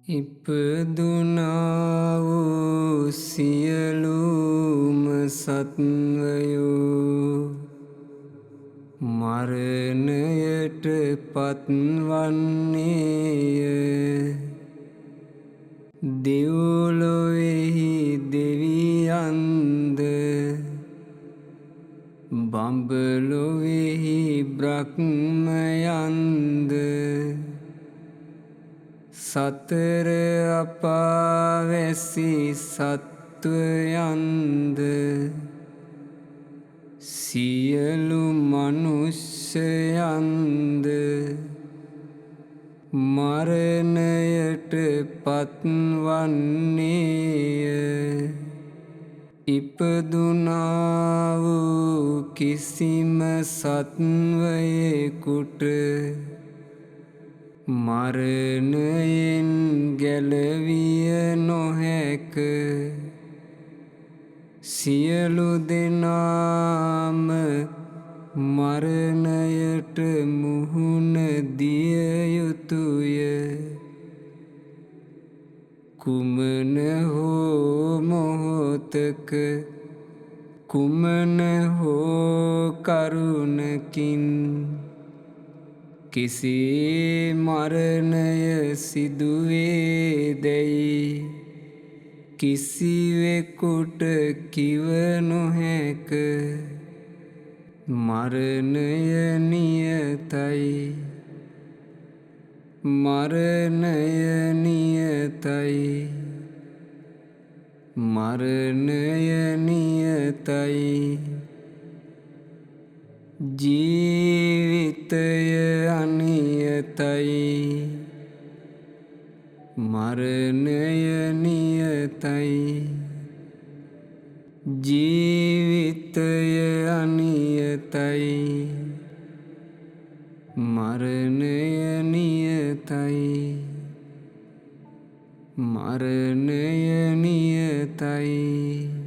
ඉපදුනා වූ සියලුම සත්වයෝ මරණයට පත්වන්නේය. දෙව්ලොවෙහි දෙවියන්ද බඹලොවෙහි බ්‍රහ්මයන්ද සතර අපාවැසි සත්වයන්ද සියලු මනුෂ්‍යයන්ද මරණයට පත්වන්නේය. ඉපදුනා වූ කිසිම සත්වයෙකුට මරණයෙන් ගැලවිය නොහැක. සියලු දෙනාම මරණයට මුහුණ දිය යුතුය. කුමන හෝ මොහොතක කුමන හෝ කරුණකින් කෙසේ මරණය සිදුවේදැයි කිසිවෙකුට කිව නොහැක. මරණය නියතයි. මරණය නියතයි. මරණය නියතයි. ජීවිතය අනියතයි. මරණය නියතයි. ජීවිතය අනියතයි. මරණය නියතයි. මරණය නියතයි.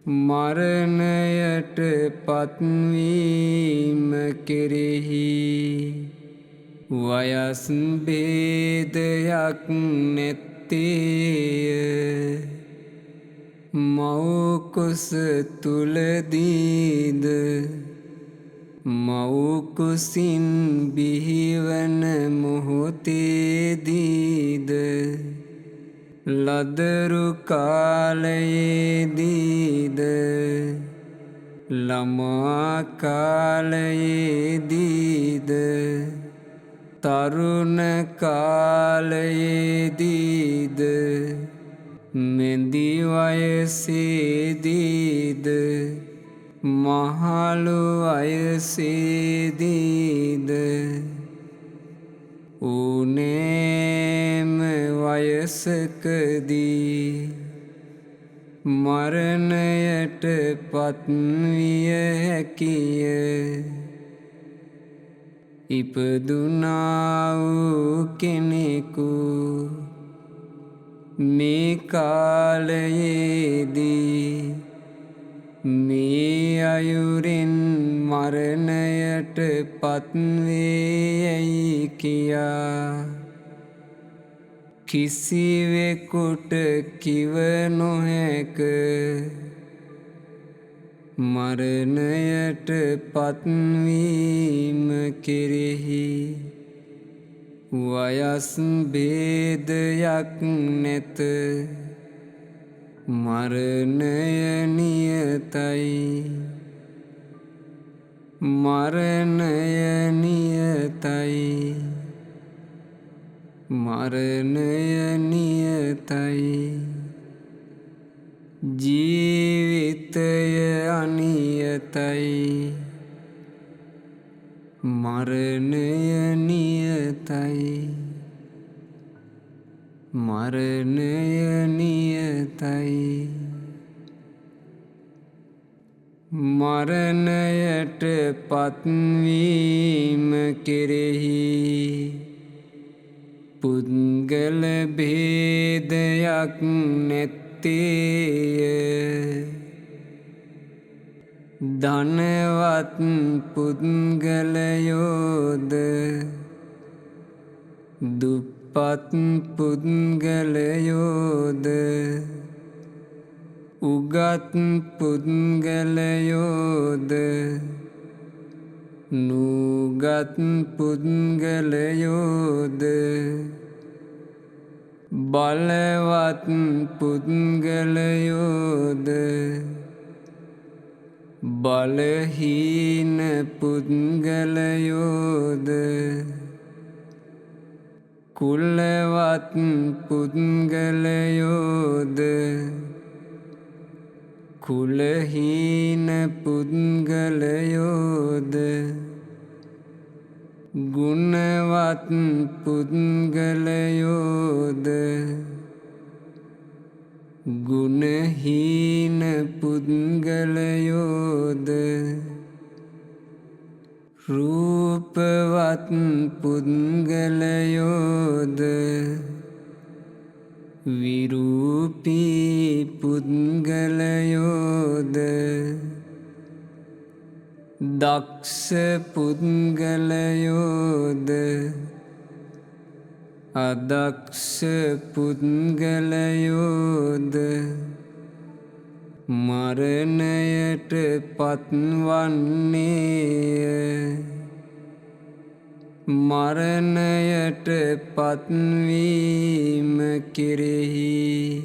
මරණයට පත්වීම කෙරෙහි වයස් භේදයක් නැත්තේය. මව්කුස තුලදීද මව්කුසින් බිහිවන මොහොතේදීද ලදරු කාලයේදීද ළමා කාලයේදීද තරුණ කාලයේදීද මෙදි වයසේදීද මහලු වයසේදීද ඕනෑම වයසකදී මරණයට පත්විය හැකිය. ඉපදුනා වූ කෙනෙකු මේ කාලයේදී මේ අයුරින් මරණයට පත්වේයයි කියා කිසිවෙකුට කිව නොහැක. මරණයට පත්වීම කෙරෙහි වයස් භේදයක් නැත. මරණය නියතයි. මරණය නියතයි. මරණය නියතයි. ජීවිතය අනියතයි. මරණය නියතයි. මරණය නියතයි. මරණයට පත්වීම කෙරෙහි පුද්ගල භේදයක් නැත්තේය. ධනවත් පුද්ගලයෝද දුප්පත් පුද්ගලයෝද උගත් පුද්ගලයෝද නුගත් පුද්ගලයෝද බලවත් පුද්ගලයෝද බලහීන පුද්ගලයෝද කුලවත් පුද්ගලයෝද කුලහීන පුද්ගලයෝද ගුණවත් පුද්ගලයෝද ගුණහීන පුද්ගලයෝද රූපවත් පුද්ගලයෝද විරූපී පුද්ගලයෝද දක්ෂ පුද්ගලයෝද අදක්ෂ පුද්ගලයෝද මරණයට පත්වන්නේය මරණයට පත්වීම කෙරෙහි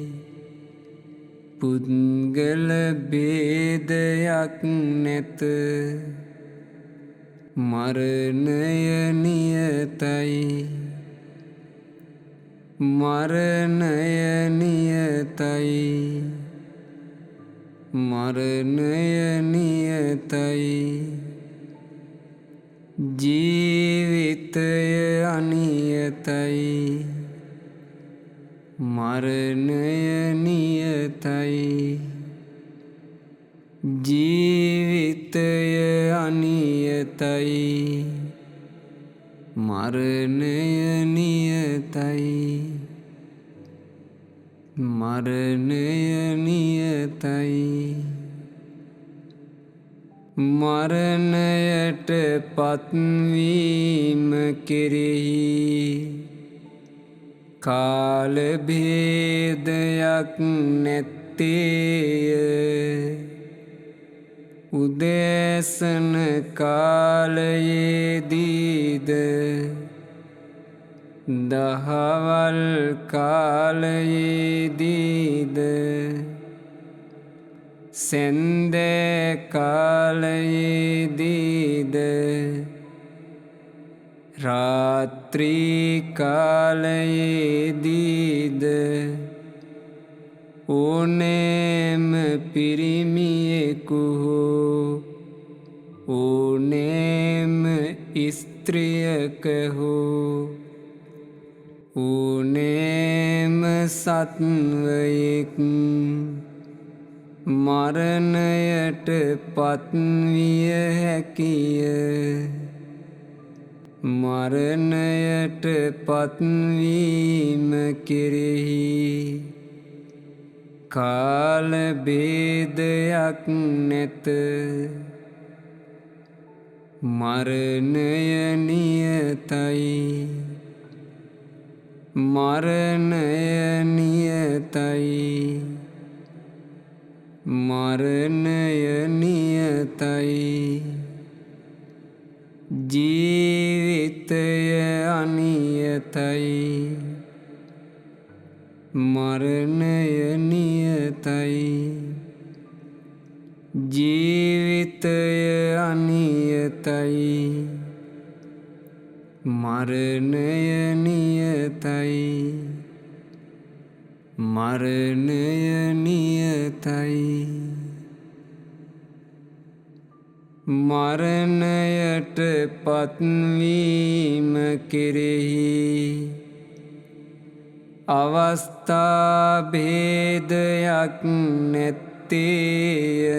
පුද්ගල භේදයක් නැත මරණය නියතයි මරණය නියතයි මරණය නියතයි ජීවිතය අනියතයි මරණය නියතයි ජීවිතය අනියතයි මරණය නියතයි මරණය නියතයි මරණයට පත්වීම කෙරෙහි කාල භේදයක් නැත්තේය උදෑසන කාලයේදීද දහවල් කාලයේදීද සන්ධ්‍යා කාලයේදීද රාත්‍රී කාලයේදීද ඕනෑම පිරිමියෙකු හෝ ඕනෑම ස්ත්‍රියක හෝ ඕනෑම සත්වයෙක් මරණයට පත්විය හැකිය මරණයට පත්වීම කෙරෙහි කාල භේදයක් නැත මරණය නියතයි මරණය නියතයි මරණය නියතයි ජීවිතය අනියතයි මරණය නියතයි ජීවිතය අනියතයි මරණය නියතයි මරණය නියතයි මරණයට පත්වීම කෙරෙහි අවස්ථා භේදයක් නැත්තේය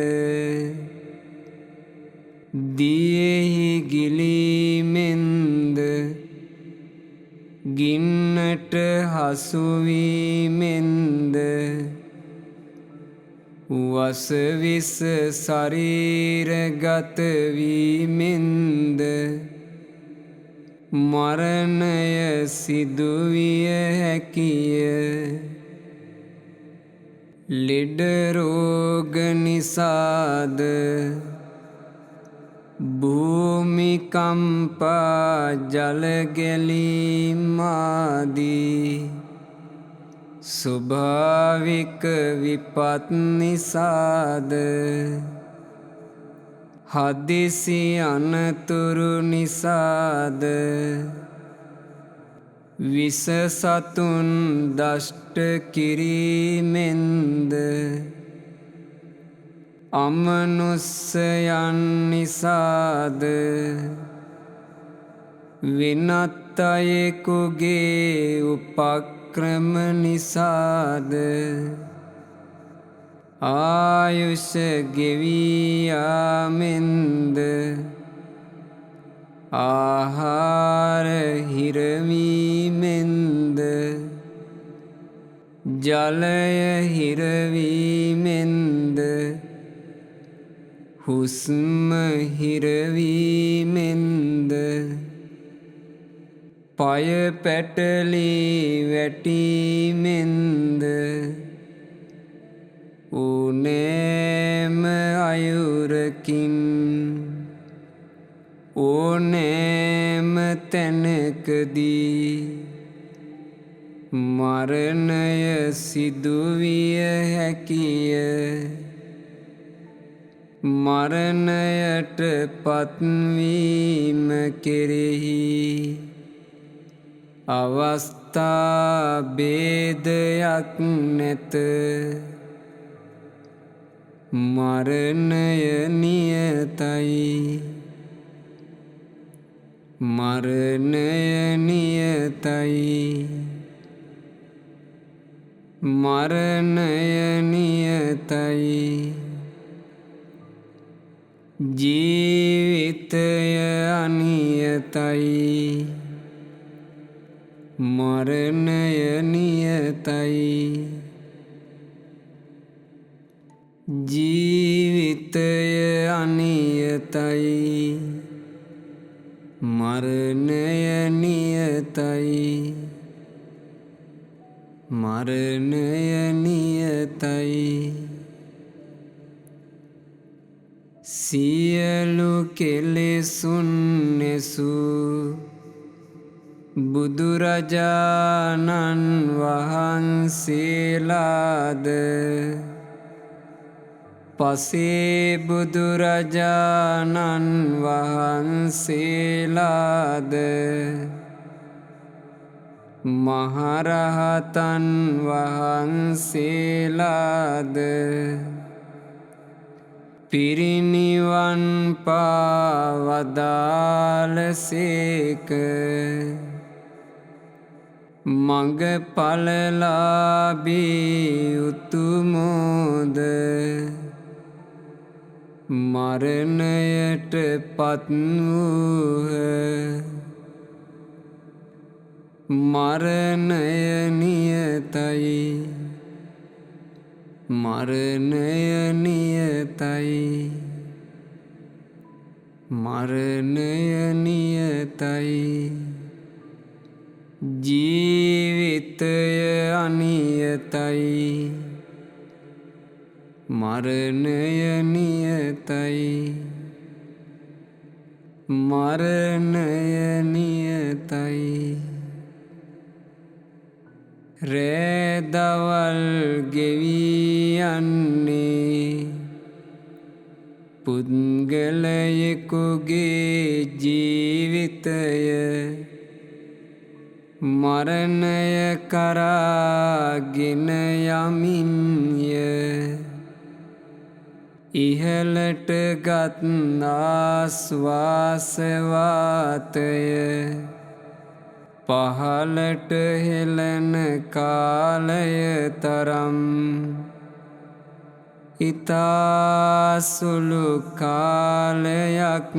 දියෙහි ගිලීමෙන්ද ගින්නට හසුවීමෙන්ද වසවිස ශරීරගත වීමෙන්ද මරණය සිදුවිය හැකිය. ලෙඩ රෝග නිසාද භූමිකම්පා ජල ගැලීම් ආදී ස්වභාවික විපත් නිසාද හදිසි අනතුරු නිසාද විස සතුන් දෂ්ට කිරීමෙන්ද අමනුස්සයන් නිසාද වෙනත් අයෙකුගේ උපක්‍රම නිසාද ආයුෂ ගෙවී යාමෙන්ද ආහාර හිරවීමෙන්ද ජලය හිරවීමෙන්ද හුස්ම හිරවීමෙන්ද පය පැටලී වැටීමෙන්ද ඕනෑම අයුරකින් ඕනෑම තැනකදී මරණය සිදුවිය හැකිය. මරණයට පත්වීම කෙරෙහි අවස්ථා භේදයක් නැත. මරණය නියතයි. මරණය නියතයි. මරණය නියතයි. ජීවිතය අනියතයි. මරණය නියතයි. ජීවිතය අනියතයි. මරණය නියතයි. මරණය නියතයි. සියලු කෙලෙසුන් නැසූ බුදුරජාණන් වහන්සේලාද පසේ බුදුරජාණන් වහන්සේලාද මහරහතන් වහන්සේලාද පිරිනිවන් පාවදාලසේක. මඟඵලලාභී උතුමෝද මරණයට පත්වූහ. මරණය නියතයි. මරණය නියතයි. මරණය නියතයි. ජීවිතය අනියතයි. මරණය නියතයි. මරණය නියතයි. රෑදවල් ගෙවී යන්නේ පුද්ගලයෙකුගේ ජීවිතය මරණය කරාගෙන යමින්ය. ඉහළට ගත් ආශ්වාස වාතය පහළට හෙළන කාලය තරම් ඉතා සුළු කාලයක්වත්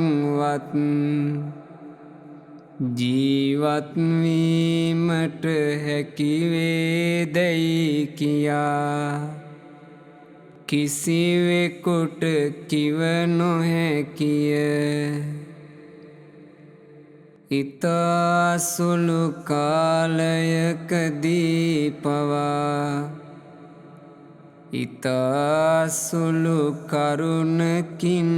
ජීවත් වීමට හැකි වේදැයි කියා කිසිවෙකුට කිව නොහැකිය. ඉතා සුළු කාලයකදී පවා ඉතා සුළු කරුණකින්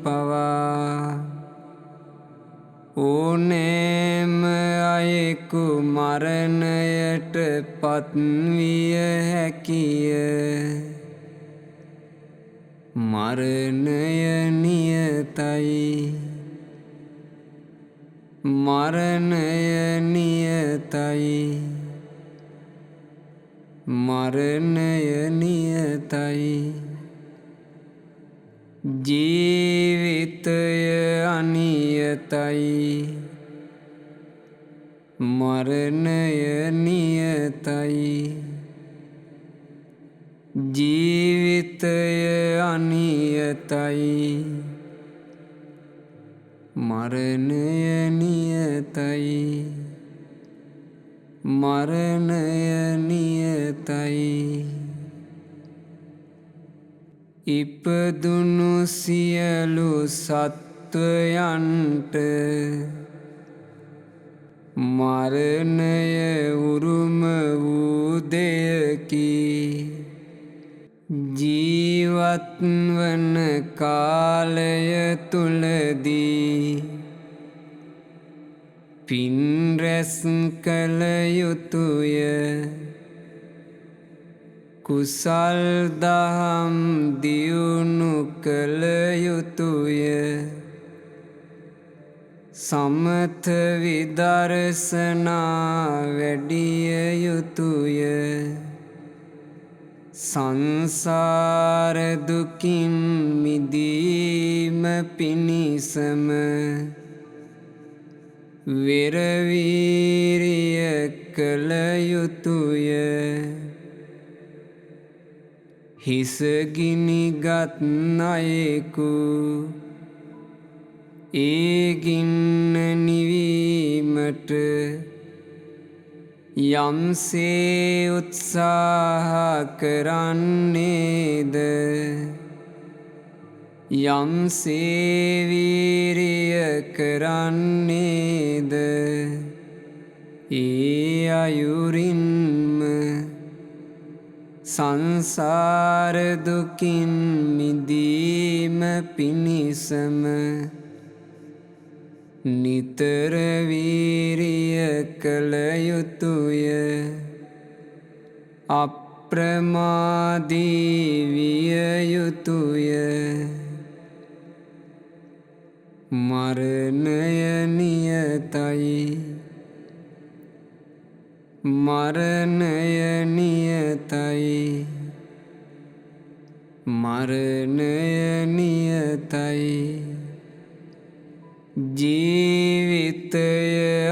පවා ඕනෑම අයෙකු මරණයට පත්විය හැකිය. මරණය නියතයි. මරණය නියතයි. මරණය නියතයි. ජීවිතය අනියතයි. මරණය නියතයි. ජීවිතය අනියතයි. මරණය නියතයි. මරණය නියතයි. ඉපදුණු සියලු සත්වයන්ට මරණය උරුම වූ දෙයකි. ජීවත්වන කාලය තුලදී පින් රැස් කළ යුතුය. කුසල් දහම් දියුණු කළ යුතුය. සමථ විදර්ශනා වැඩිය යුතුය. සංසාර දුකින් මිදීම පිණිසම වෙරවීරිය කළ යුතුය. හිසගිනිගත් අයෙකු ඒ ගින්න නිවීමට යම්සේ උත්සාහ කරන්නේද යම්සේ වීරිය කරන්නේද ඒ අයුරින්ම සංසාර දුකින් මිදීම පිණිසම නිතර වීරිය කළ යුතුය. අප්‍රමාදී විය යුතුය. මරණය නියතයි. මරණය නියතයි. මරණය නියතයි. ජීවිතය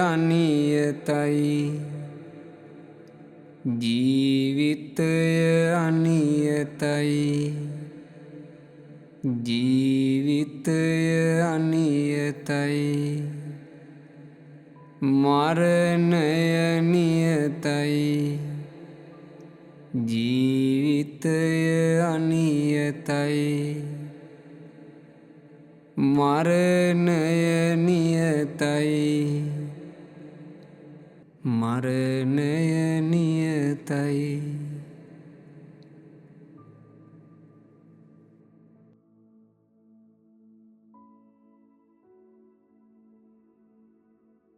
අනියතයි. ජීවිතය අනියතයි. ජීවිතය අනියතයි. මරණය නියතයි. ජීවිතය අනියතයි. මරණය නියතයි. මරණය නියතයි.